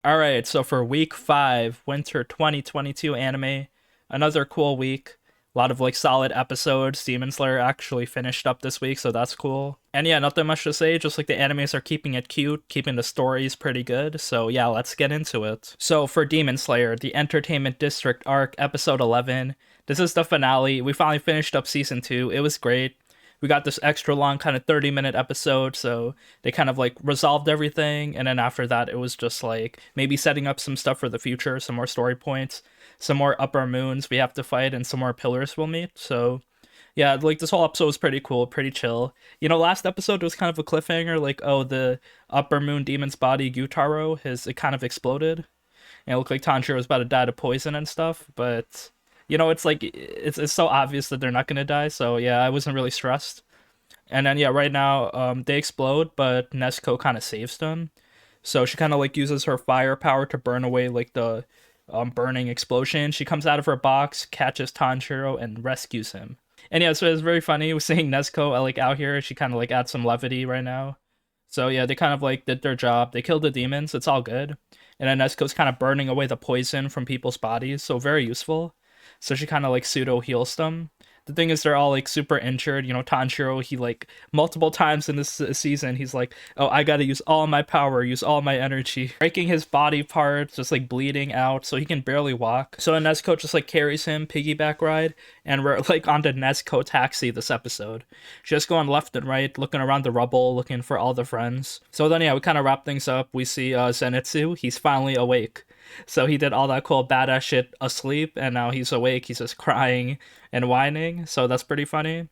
All right, so for week 5, winter 2022 anime, another cool week. A lot of like solid episodes. Demon Slayer actually finished up this week, so that's cool. And yeah, nothing much to say, just like the animes are keeping it cute, keeping the stories pretty good. So yeah, let's get into it. So for Demon Slayer, the Entertainment District arc, episode 11. This is the finale. We finally finished up season 2. It was great. We got this extra long kind of 30-minute episode, so they kind of like resolved everything, and then after that it was just like maybe setting up some stuff for the future, some more story points, some more upper moons we have to fight, and some more pillars we'll meet. So yeah, like this whole episode was pretty cool, pretty chill. Last episode was kind of a cliffhanger, like, oh, the upper moon demon's body, Gyutaro, it kind of exploded, and it looked like Tanjiro was about to die to poison and stuff, but it's like it's so obvious that they're not gonna die. So yeah, I wasn't really stressed. And then yeah, right now they explode, but Nezuko kind of saves them. So she kind of like uses her firepower to burn away like the burning explosion. She comes out of her box, catches Tanjiro, and rescues him. And yeah, so it's very funny seeing Nezuko like out here. She kind of like adds some levity right now. So yeah, they kind of like did their job. They killed the demons. It's all good. And then Nezuko's kind of burning away the poison from people's bodies. So very useful. So she kind of like pseudo heals them. The thing is, they're all like super injured. Tanjiro, he like multiple times in this season, he's like, "Oh, I gotta use all my power, use all my energy," breaking his body parts, just like bleeding out, so he can barely walk. So Nezuko just like carries him piggyback ride, and we're like on the Nezuko taxi this episode, just going left and right, looking around the rubble, looking for all the friends. So then yeah, we kind of wrap things up. We see Zenitsu. He's finally awake. So he did all that cool badass shit asleep, and now he's awake. He's just crying and whining. So that's pretty funny.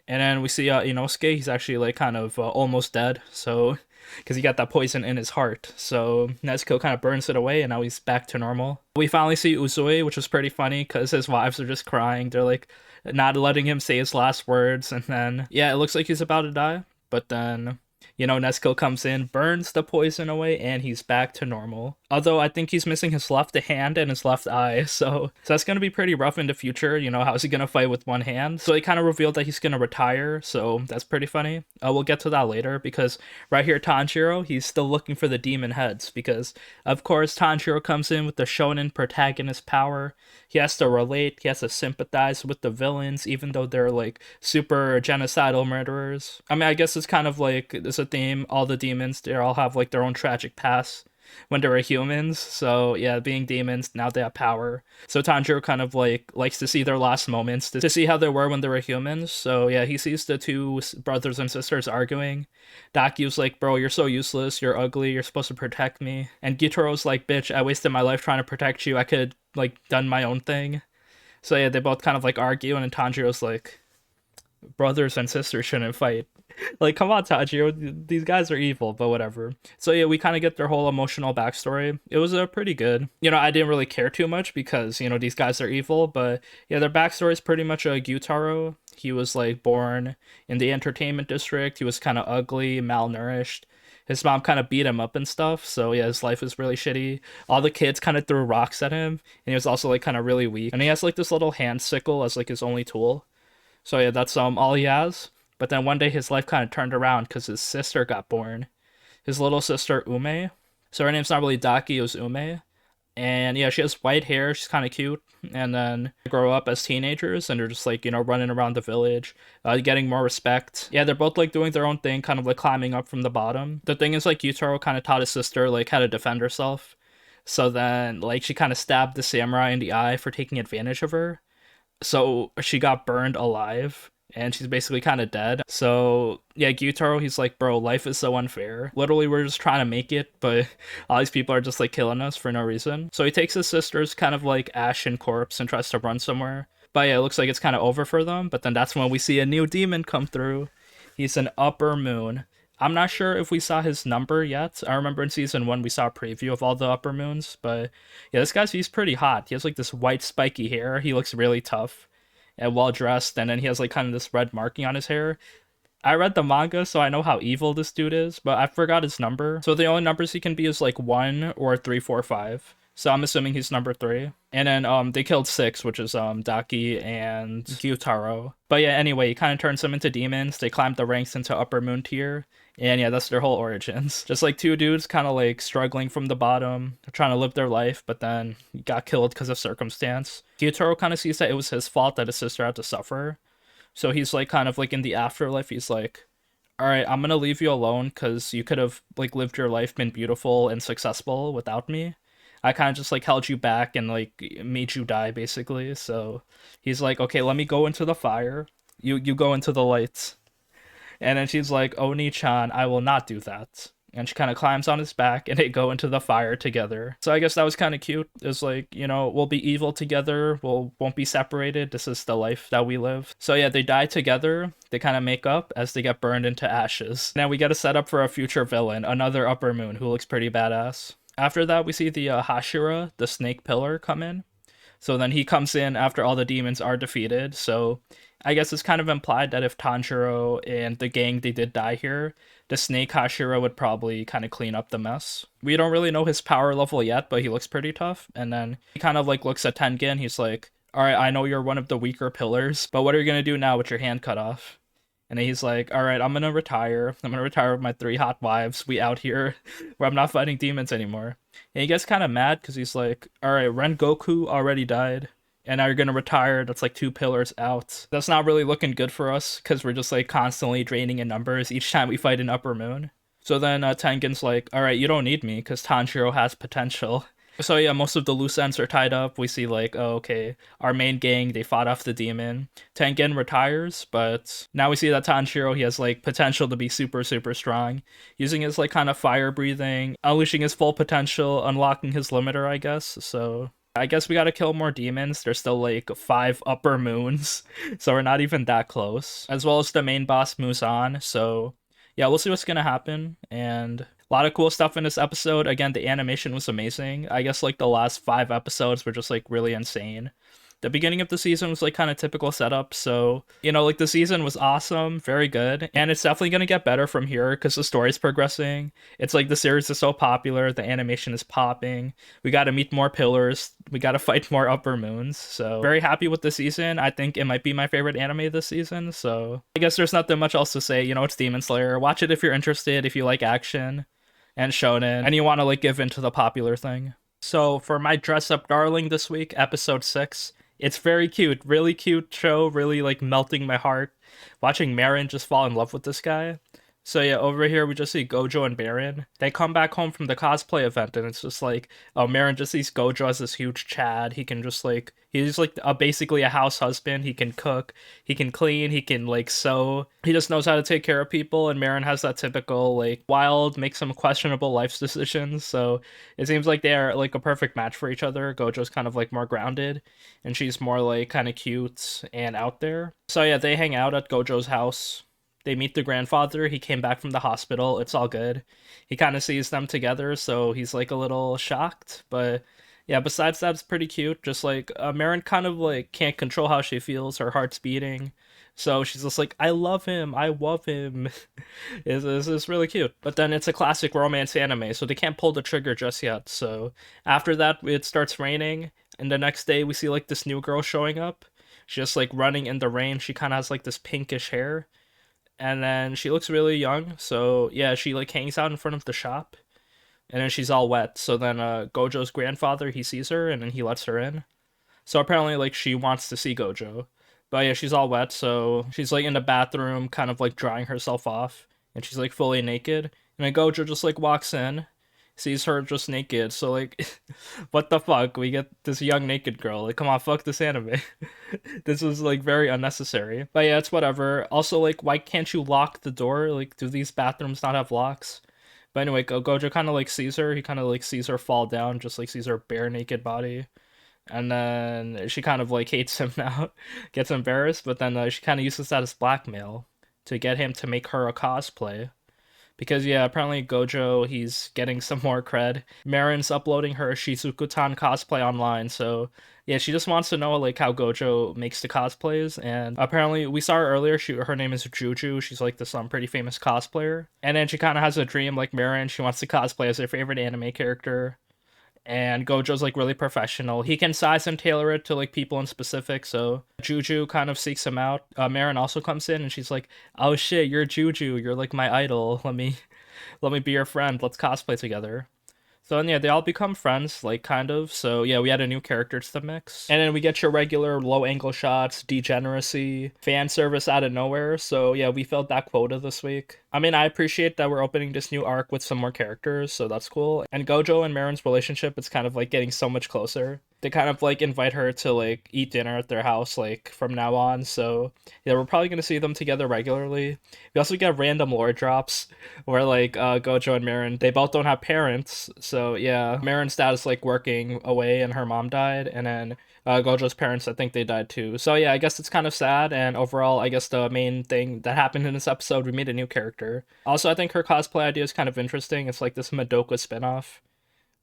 And then we see Inosuke. He's actually like kind of almost dead. So because he got that poison in his heart. So Nezuko kind of burns it away, and now he's back to normal. We finally see Uzui, which was pretty funny because his wives are just crying. They're like not letting him say his last words, and then yeah, it looks like he's about to die. But then Nezuko comes in, burns the poison away, and he's back to normal. Although I think he's missing his left hand and his left eye, so that's gonna be pretty rough in the future. How's he gonna fight with one hand? So he kind of revealed that he's gonna retire, so that's pretty funny. We'll get to that later, because right here, Tanjiro, he's still looking for the demon heads, because of course Tanjiro comes in with the shonen protagonist power. He has to relate, he has to sympathize with the villains, even though they're like super genocidal murderers. I mean, I guess it's kind of like, it's a theme, all the demons, they all have like their own tragic past when they were humans. So yeah, being demons, now they have power. So Tanjiro kind of like likes to see their last moments, to see how they were when they were humans. So yeah, he sees the two brothers and sisters arguing. Dakyu's like, "Bro, you're so useless, you're ugly, you're supposed to protect me." And Gyutaro's like, "Bitch, I wasted my life trying to protect you, I could like done my own thing." So yeah, they both kind of like argue, and then Tanjiro's like, "Brothers and sisters shouldn't fight." Like, come on, Tanjiro, these guys are evil, but whatever. So yeah, we kind of get their whole emotional backstory. It was pretty good. I didn't really care too much because, these guys are evil, but yeah, their backstory is pretty much a Gyutaro. He was like born in the entertainment district. He was kind of ugly, malnourished. His mom kind of beat him up and stuff, so yeah, his life was really shitty. All the kids kind of threw rocks at him, and he was also like kind of really weak. And he has like this little hand sickle as like his only tool. So yeah, that's all he has. But then one day his life kind of turned around because his sister got born. His little sister, Ume. So her name's not really Daki, it was Ume. And yeah, she has white hair, she's kind of cute. And then they grow up as teenagers, and they're just like, running around the village, getting more respect. Yeah, they're both like doing their own thing, kind of like climbing up from the bottom. The thing is, like, Yutaro kind of taught his sister like how to defend herself. So then like she kind of stabbed the samurai in the eye for taking advantage of her. So she got burned alive, and she's basically kind of dead. So yeah, Gyutaro, he's like, "Bro, life is so unfair. Literally, we're just trying to make it, but all these people are just like killing us for no reason." So he takes his sister's kind of like ashen corpse and tries to run somewhere. But yeah, it looks like it's kind of over for them. But then that's when we see a new demon come through. He's an upper moon. I'm not sure if we saw his number yet. I remember in season 1 we saw a preview of all the upper moons, but yeah, he's pretty hot. He has like this white spiky hair. He looks really tough and well dressed, and then he has like kind of this red marking on his hair. I read the manga, so I know how evil this dude is, but I forgot his number. So the only numbers he can be is like 1 or 3, 4, 5. So I'm assuming he's number 3. And then they killed 6, which is Daki and Gyutaro. But yeah, anyway, he kind of turns them into demons. They climb the ranks into upper moon tier. And yeah, that's their whole origins. Just like 2 dudes kind of like struggling from the bottom, trying to live their life, but then got killed because of circumstance. Gyutaro kind of sees that it was his fault that his sister had to suffer. So he's like kind of like in the afterlife, he's like, all right, I'm gonna leave you alone because you could have like lived your life, been beautiful and successful without me. I kind of just like held you back and like made you die basically. So he's like, okay, let me go into the fire. You go into the lights. And then she's like, Oni-chan, I will not do that. And she kind of climbs on his back and they go into the fire together. So I guess that was kind of cute. It's like, you know, we'll be evil together. Won't be separated. This is the life that we live. So yeah, they die together. They kind of make up as they get burned into ashes. Now we get a setup for a future villain, another upper moon who looks pretty badass. After that, we see the Hashira, the snake pillar, come in. So then he comes in after all the demons are defeated. So I guess it's kind of implied that if Tanjiro and the gang, they did die here, the snake Hashira would probably kind of clean up the mess. We don't really know his power level yet, but he looks pretty tough. And then he kind of like looks at Tengen. He's like, all right, I know you're one of the weaker pillars, but what are you going to do now with your hand cut off? And then he's like, all right, I'm going to retire. I'm going to retire with my 3 hot wives. We out here where I'm not fighting demons anymore. And he gets kind of mad because he's like, all right, Rengoku already died. And now you're going to retire. That's like 2 pillars out. That's not really looking good for us because we're just like constantly draining in numbers each time we fight an upper moon. So then Tengen's like, all right, you don't need me because Tanjiro has potential. So yeah, most of the loose ends are tied up. We see like, oh, okay, our main gang, they fought off the demon. Tengen retires, but now we see that Tanjiro, he has like potential to be super, super strong. Using his like kind of fire breathing, unleashing his full potential, unlocking his limiter, I guess. So I guess we gotta kill more demons. There's still like 5 upper moons, so we're not even that close. As well as the main boss Muzan, so yeah, we'll see what's gonna happen. And a lot of cool stuff in this episode. Again, the animation was amazing. I guess like the last 5 episodes were just like really insane. The beginning of the season was like kind of typical setup, so you know, like the season was awesome, very good, and it's definitely gonna get better from here because the story's progressing. It's like the series is so popular, the animation is popping. We got to meet more pillars, we got to fight more upper moons. So very happy with the season. I think it might be my favorite anime this season. So I guess there's nothing much else to say. You know, it's Demon Slayer. Watch it if you're interested, if you like action and shonen, and you want to like give into the popular thing. So for my dress up darling this week, episode 6. It's very cute, really cute show, really like melting my heart. Watching Marin just fall in love with this guy. So yeah, over here we just see Gojo and Marin. They come back home from the cosplay event and it's just like, oh, Marin just sees Gojo as this huge Chad. He can just like, he's like basically a house husband. He can cook, he can clean, he can like sew. He just knows how to take care of people, and Marin has that typical like wild, make some questionable life decisions. So it seems like they are like a perfect match for each other. Gojo's kind of like more grounded and she's more like kind of cute and out there. So yeah, they hang out at Gojo's house. They meet the grandfather. He came back from the hospital. It's all good. He kind of sees them together, so he's like a little shocked. But yeah, besides that, it's pretty cute. Just like Marin kind of like can't control how she feels. Her heart's beating. So she's just like, I love him. I love him. It's really cute. But then it's a classic romance anime, so they can't pull the trigger just yet. So after that, it starts raining. And the next day, we see like this new girl showing up. She's just like running in the rain. She kind of has like this pinkish hair. And then she looks really young, so yeah, she like hangs out in front of the shop, and then she's all wet. So then Gojo's grandfather, he sees her and then he lets her in. So apparently like she wants to see Gojo, but yeah, she's all wet, so she's like in the bathroom kind of like drying herself off, and she's like fully naked. And then Gojo just like walks in, sees her just naked. So like what the fuck, we get this young naked girl. Like, come on, fuck this anime. This was like very unnecessary, but yeah, it's whatever. Also, like, why can't you lock the door? Like, do these bathrooms not have locks? But anyway, Gojo kind of like sees her. He kind of like sees her fall down, just like sees her bare naked body, and then she kind of like hates him now, gets embarrassed. But then she kind of uses that as blackmail to get him to make her a cosplay. Because yeah, apparently Gojo, he's getting some more cred. Marin's uploading her Shizuku-tan cosplay online, so yeah, she just wants to know like how Gojo makes the cosplays. And apparently we saw her earlier, her name is Jouzu. She's like this pretty famous cosplayer. And then she kind of has a dream like Marin, she wants to cosplay as her favorite anime character. And Gojo's like really professional. He can size and tailor it to like people in specific. So Juju kind of seeks him out. Marin also comes in and she's like, "Oh shit, you're Juju. You're like my idol. Let me be your friend. Let's cosplay together." So and yeah, they all become friends, like kind of. So yeah, we had a new character to the mix. And then we get your regular low angle shots, degeneracy, fan service out of nowhere. So yeah, we filled that quota this week. I mean, I appreciate that we're opening this new arc with some more characters, so that's cool. And Gojo and Marin's relationship is kind of like getting so much closer. They kind of like invite her to like eat dinner at their house like from now on. So yeah, we're probably gonna see them together regularly. We also get random lore drops where like Gojo and Marin, they both don't have parents. So yeah, Marin's dad is like working away and her mom died, and then Gojo's parents, I think they died too. So yeah, I guess it's kind of sad. And overall, I guess the main thing that happened in this episode, we made a new character. Also, I think her cosplay idea is kind of interesting. It's like this Madoka spinoff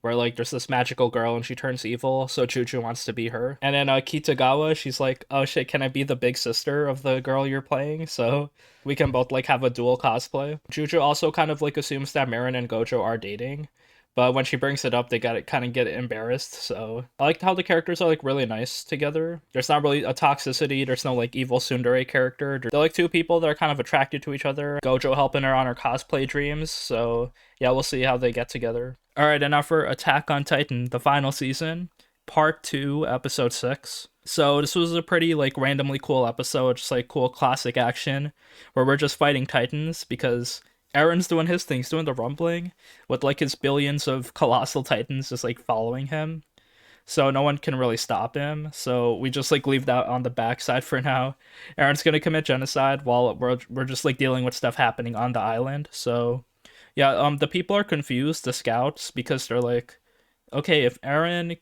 where like there's this magical girl and she turns evil, so Juju wants to be her. And then Kitagawa, she's like, "Oh shit, can I be the big sister of the girl you're playing?" So we can both like have a dual cosplay. Juju also kind of like assumes that Marin and Gojo are dating, but when she brings it up, they got kind of get embarrassed. So I like how the characters are like really nice together. There's not really a toxicity. There's no like evil tsundere character. They're like two people that are kind of attracted to each other. Gojo helping her on her cosplay dreams. So yeah, we'll see how they get together. All right, and now for Attack on Titan, the final season, part 2, episode 6. So this was a pretty like randomly cool episode, just like cool classic action where we're just fighting titans because Aaron's doing his thing. He's doing the rumbling with like his billions of colossal titans just like following him. So no one can really stop him. So we just like leave that on the backside for now. Aaron's gonna commit genocide while we're just like dealing with stuff happening on the island. So yeah, the people are confused, the scouts, because they're like, okay, if Aaron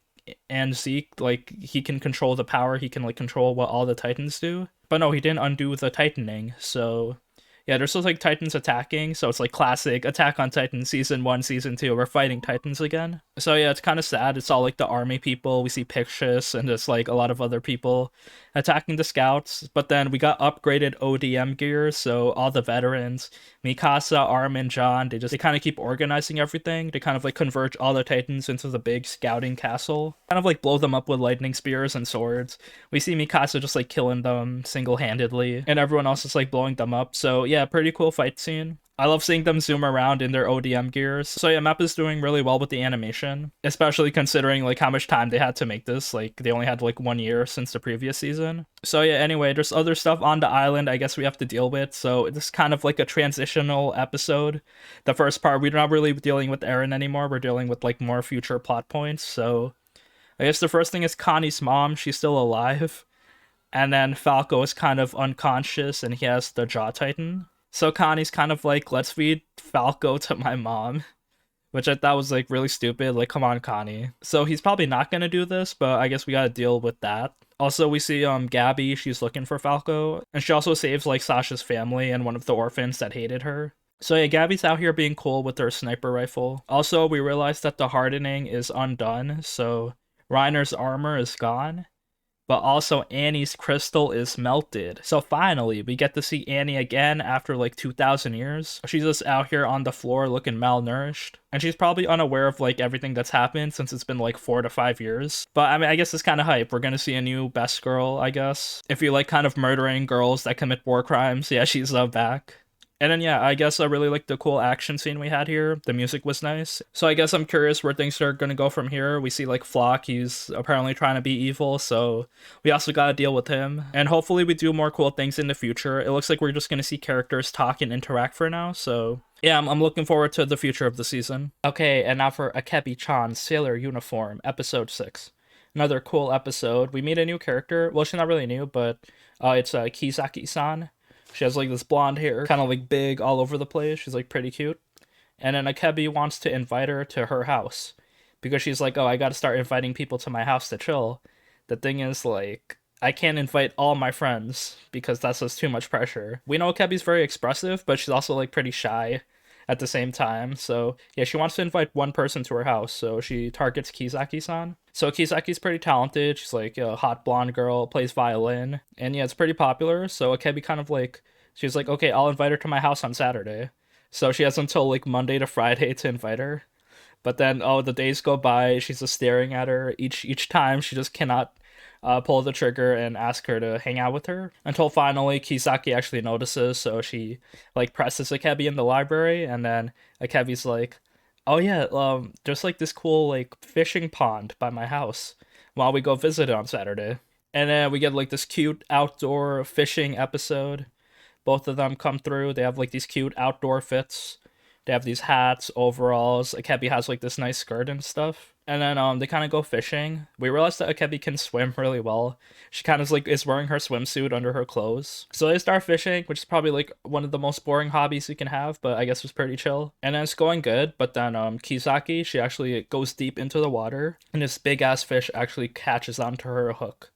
and Zeke, like, he can control the power, he can like control what all the titans do. But no, he didn't undo the titaning. So yeah, there's still like titans attacking, so it's like classic Attack on Titan season 1, season 2. We're fighting titans again. So yeah, it's kind of sad. It's all like the army people. We see Pictius and just like a lot of other people attacking the scouts. But then we got upgraded ODM gear, so all the veterans, Mikasa, Armin, John, they kind of keep organizing everything. They kind of like converge all the titans into the big scouting castle. Kind of like blow them up with lightning spears and swords. We see Mikasa just like killing them single-handedly, and everyone else is like blowing them up. So yeah, pretty cool fight scene. I love seeing them zoom around in their ODM gears. So yeah, Map is doing really well with the animation, especially considering like how much time they had to make this. Like they only had like 1 year since the previous season. So yeah, anyway, there's other stuff on the island I guess we have to deal with. So it's kind of like a transitional episode. The first part, we're not really dealing with Eren anymore. We're dealing with like more future plot points. So I guess the first thing is Connie's mom. She's still alive. And then Falco is kind of unconscious and he has the Jaw Titan. So Connie's kind of like, let's feed Falco to my mom, which I thought was like really stupid. Like, come on, Connie. So he's probably not gonna do this, but I guess we gotta deal with that. Also, we see Gabby, she's looking for Falco, and she also saves like Sasha's family and one of the orphans that hated her. So yeah, Gabby's out here being cool with her sniper rifle. Also, we realize that the hardening is undone, so Reiner's armor is gone. But also Annie's crystal is melted. So finally, we get to see Annie again after like 2,000 years. She's just out here on the floor looking malnourished. And she's probably unaware of like everything that's happened since it's been like 4 to 5 years. But I mean, I guess it's kind of hype. We're gonna see a new best girl, I guess. If you like kind of murdering girls that commit war crimes, yeah, she's back. And then yeah, I guess I really liked the cool action scene we had here. The music was nice. So I guess I'm curious where things are gonna go from here. We see like Flock, he's apparently trying to be evil, so we also gotta deal with him. And hopefully we do more cool things in the future. It looks like we're just gonna see characters talk and interact for now, so yeah, I'm looking forward to the future of the season. Okay, and now for Akebi-chan's Sailor Uniform, episode 6. Another cool episode. We meet a new character. Well, she's not really new, but it's Kisaki-san. She has like this blonde hair, kind of like big all over the place. She's like pretty cute. And then Akebi wants to invite her to her house because she's like, oh, I gotta start inviting people to my house to chill. The thing is, like, I can't invite all my friends because that's just too much pressure. We know Akebi's very expressive, but she's also like pretty shy at the same time. So yeah, she wants to invite one person to her house. So she targets Kisaki-san. So Kisaki's pretty talented. She's like a hot blonde girl, plays violin. And yeah, it's pretty popular. So Akebi kind of like, she's like, okay, I'll invite her to my house on Saturday. So she has until like Monday to Friday to invite her. But then, oh, the days go by. She's just staring at her each time. She just cannot pull the trigger and ask her to hang out with her until finally Kisaki actually notices. So she like presses Akebi in the library, and then Akebi's like, "Oh yeah, there's like this cool like fishing pond by my house. While we go visit it on Saturday." And then we get like this cute outdoor fishing episode. Both of them come through. They have like these cute outdoor fits. They have these hats, overalls. Akebi has like this nice skirt and stuff. And then they kind of go fishing. We realize that Akebi can swim really well. She kind of like is wearing her swimsuit under her clothes. So they start fishing, which is probably like one of the most boring hobbies you can have, but I guess it's pretty chill. And then it's going good, but then Kisaki, she actually goes deep into the water, and this big ass fish actually catches onto her hook.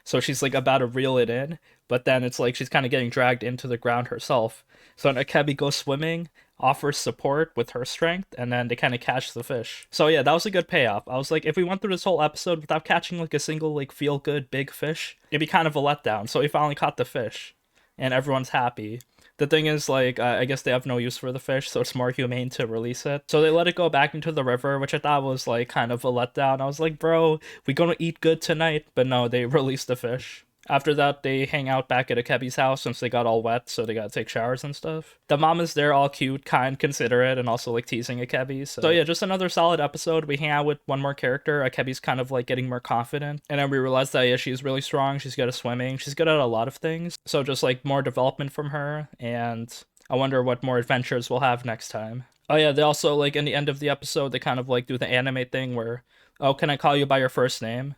So she's like about to reel it in, but then it's like she's kind of getting dragged into the ground herself. So then Akebi goes swimming, offers support with her strength, and then they kind of catch the fish. So yeah, that was a good payoff. I was like, if we went through this whole episode without catching like a single like feel good big fish, it'd be kind of a letdown. So we finally caught the fish, and everyone's happy. The thing is, like, I guess they have no use for the fish, so it's more humane to release it. So they let it go back into the river, which I thought was, like, kind of a letdown. I was like, bro, we gonna eat good tonight? But no, they released the fish. After that, they hang out back at Akebi's house since they got all wet, so they gotta take showers and stuff. The mom is there, all cute, kind, considerate, and also, like, teasing Akebi. So yeah, just another solid episode. We hang out with one more character. Akebi's kind of, like, getting more confident. And then we realize that, yeah, she's really strong. She's good at swimming. She's good at a lot of things. So just, like, more development from her. And I wonder what more adventures we'll have next time. Oh yeah, they also, like, in the end of the episode, they kind of, like, do the anime thing where, oh, can I call you by your first name?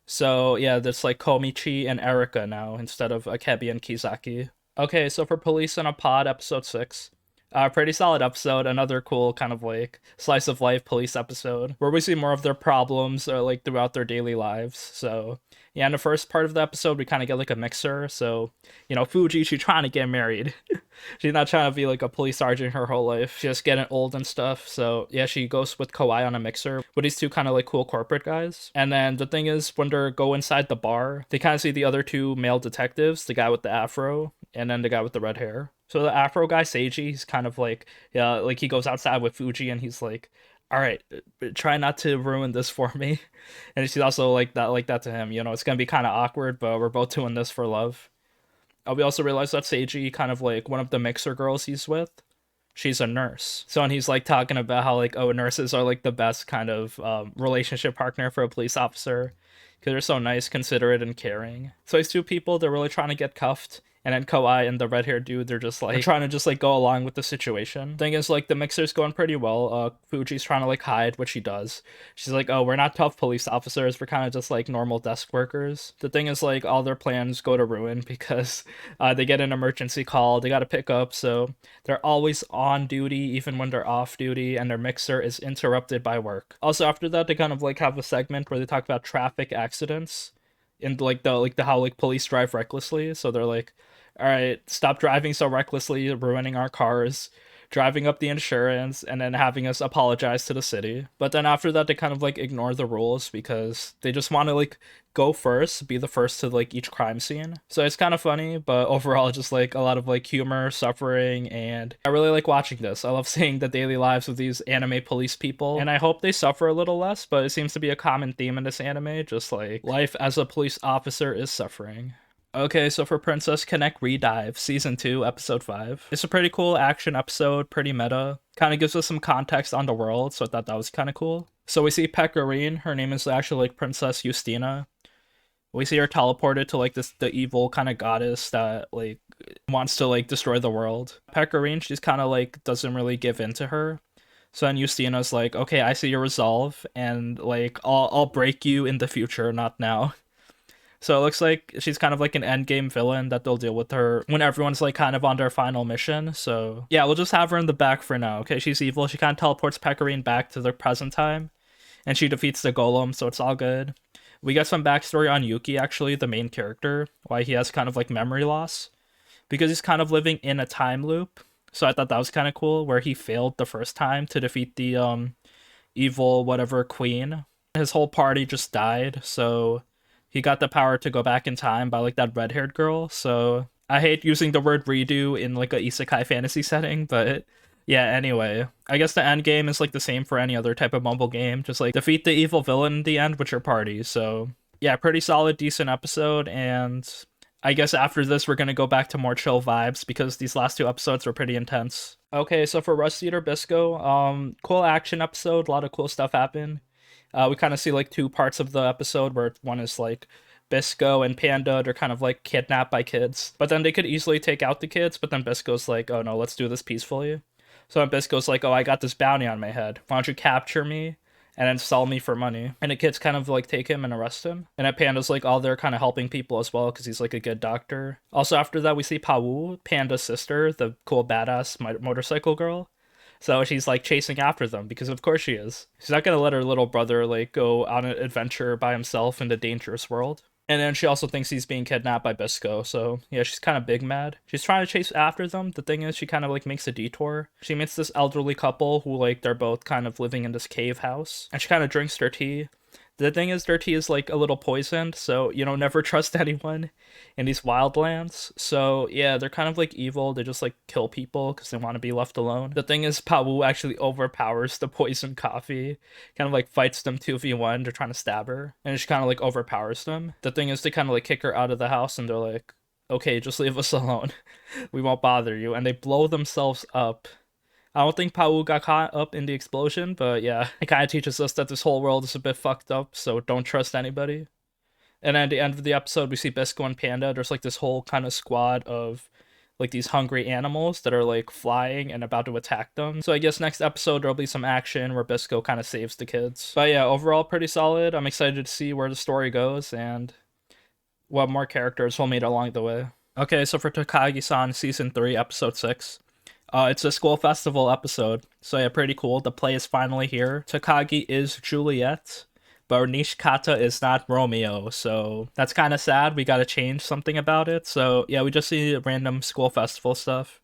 So yeah, there's like Komichi and Erika now instead of Akebi and Kisaki. Okay, so for Police in a Pod, episode 6. Pretty solid episode. Another cool kind of like slice of life police episode where we see more of their problems like throughout their daily lives. So yeah, in the first part of the episode, we kind of get like a mixer. So, you know, Fuji, she's trying to get married. She's not trying to be like a police sergeant her whole life. She's just getting old and stuff. So yeah, she goes with Kawai on a mixer with these two kind of like cool corporate guys. And then the thing is, when they go inside the bar, they kind of see the other two male detectives, the guy with the afro and then the guy with the red hair. So the afro guy, Seiji, he's kind of like, yeah, like he goes outside with Fuji and he's like, all right, try not to ruin this for me. And she's also like that to him. You know, it's gonna be kind of awkward, but we're both doing this for love. We also realize that Seiji, kind of like one of the mixer girls he's with, she's a nurse. So, and he's like talking about how like, oh, nurses are like the best kind of relationship partner for a police officer because they're so nice, considerate, and caring. So these two people, they're really trying to get cuffed. And then Kawai and the red-haired dude, they're just like trying to just like go along with the situation. Thing is, like, the mixer's going pretty well. Fuji's trying to like hide what she does. She's like, oh, we're not tough police officers. We're kind of just like normal desk workers. The thing is, like, all their plans go to ruin because they get an emergency call. They got to pick up, so they're always on duty even when they're off duty, and their mixer is interrupted by work. Also, after that, they kind of like have a segment where they talk about traffic accidents and like the how like police drive recklessly. So they're like, all right, stop driving so recklessly, ruining our cars, driving up the insurance, and then having us apologize to the city. But then after that, they kind of like ignore the rules because they just want to like go first, be the first to like each crime scene. So it's kind of funny, but overall just like a lot of like humor, suffering, and I really like watching this. I love seeing the daily lives of these anime police people, and I hope they suffer a little less, but it seems to be a common theme in this anime, just like life as a police officer is suffering. Okay, so for Princess Connect Redive, Season 2, Episode 5. It's a pretty cool action episode, pretty meta. Kind of gives us some context on the world, so I thought that was kind of cool. So we see Pecorine, her name is actually like Princess Justina. We see her teleported to like the evil kind of goddess that like wants to like destroy the world. Pecorine, she's kind of like doesn't really give in to her. So then Justina's like, okay, I see your resolve, and like I'll break you in the future, not now. So it looks like she's kind of like an endgame villain that they'll deal with her when everyone's like kind of on their final mission. So yeah, we'll just have her in the back for now. Okay, she's evil. She kind of teleports Pecorine back to the present time, and she defeats the golem, so it's all good. We get some backstory on Yuki, actually, the main character, why he has kind of like memory loss, because he's kind of living in a time loop. So I thought that was kind of cool, where he failed the first time to defeat the evil whatever queen. His whole party just died, so he got the power to go back in time by like that red-haired girl. So I hate using the word redo in like a isekai fantasy setting, but Yeah, anyway, I guess the end game is like the same for any other type of mumble game, just like defeat the evil villain in the end with your party. So yeah, pretty solid, decent episode, and I guess after this we're gonna go back to more chill vibes because these last two episodes were pretty intense. Okay, so for Rust Eater Bisco, cool action episode, a lot of cool stuff happened. We kind of see like two parts of the episode where one is like Bisco and Panda, they're kind of like kidnapped by kids, but then they could easily take out the kids, but then Bisco's like, oh no, let's do this peacefully. So Bisco's like, oh, I got this bounty on my head. Why don't you capture me and then sell me for money? And the kids kind of like take him and arrest him. And then Panda's like, oh, they're kind of helping people as well because he's like a good doctor. Also, after that, we see Pawu, Panda's sister, the cool badass motorcycle girl. So she's like chasing after them because of course she is. She's not gonna let her little brother like go on an adventure by himself in the dangerous world. And then she also thinks he's being kidnapped by Bisco, so yeah, she's kind of big mad. She's trying to chase after them. The thing is, she kind of like makes a detour. She meets this elderly couple who like they're both kind of living in this cave house, and she kind of drinks their tea. The thing is, their tea is like a little poisoned, so you know, never trust anyone in these wildlands. So yeah, they're kind of like evil. They just like kill people because they want to be left alone. The thing is, Pawu actually overpowers the poisoned coffee, kind of like fights them 2v1. They're trying to stab her, and she kind of like overpowers them. The thing is, they kind of like kick her out of the house, and they're like, okay, just leave us alone. We won't bother you. And they blow themselves up. I don't think Pawu got caught up in the explosion, but yeah, it kind of teaches us that this whole world is a bit fucked up, so don't trust anybody. And at the end of the episode, we see Bisco and Panda. There's like this whole kind of squad of like these hungry animals that are like flying and about to attack them. So I guess next episode there'll be some action where Bisco kind of saves the kids. But yeah, overall pretty solid. I'm excited to see where the story goes and what more characters will meet along the way. Okay, so for Takagi-san Season 3, Episode 6. It's a school festival episode, so yeah, pretty cool. The play is finally here. Takagi is Juliet, but Nishikata is not Romeo, so that's kind of sad. We gotta change something about it. So yeah, we just see random school festival stuff.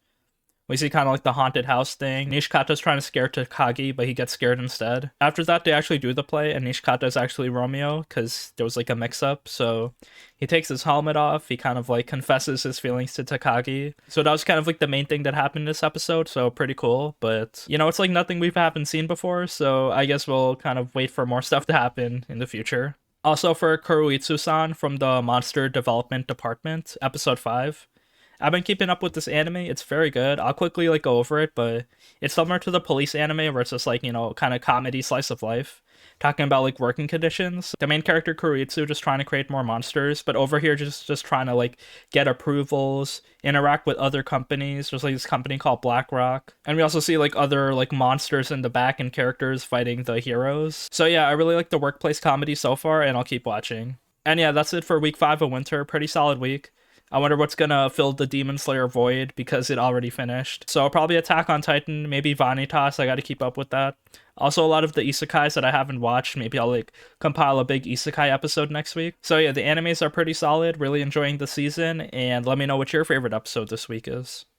We see kind of like the haunted house thing. Nishikata's trying to scare Takagi, but he gets scared instead. After that, they actually do the play, and Nishikata is actually Romeo, because there was like a mix-up. So he takes his helmet off, he kind of like confesses his feelings to Takagi. So that was kind of like the main thing that happened in this episode, so pretty cool. But, you know, it's like nothing we haven't seen before, so I guess we'll kind of wait for more stuff to happen in the future. Also for Kuroitsu-san from the Monster Development Department, Episode 5. I've been keeping up with this anime. It's very good. I'll quickly like go over it, but it's similar to the police anime where it's just like, you know, kind of comedy slice of life. Talking about like working conditions. The main character Kuroitsu just trying to create more monsters, but over here just trying to like get approvals, interact with other companies. There's like this company called BlackRock. And we also see like other like monsters in the back and characters fighting the heroes. So yeah, I really like the workplace comedy so far and I'll keep watching. And yeah, that's it for week 5 of winter. Pretty solid week. I wonder what's gonna fill the Demon Slayer void because it already finished. So probably Attack on Titan, maybe Vanitas, I gotta keep up with that. Also a lot of the isekais that I haven't watched, maybe I'll like compile a big isekai episode next week. So yeah, the animes are pretty solid, really enjoying the season, and let me know what your favorite episode this week is.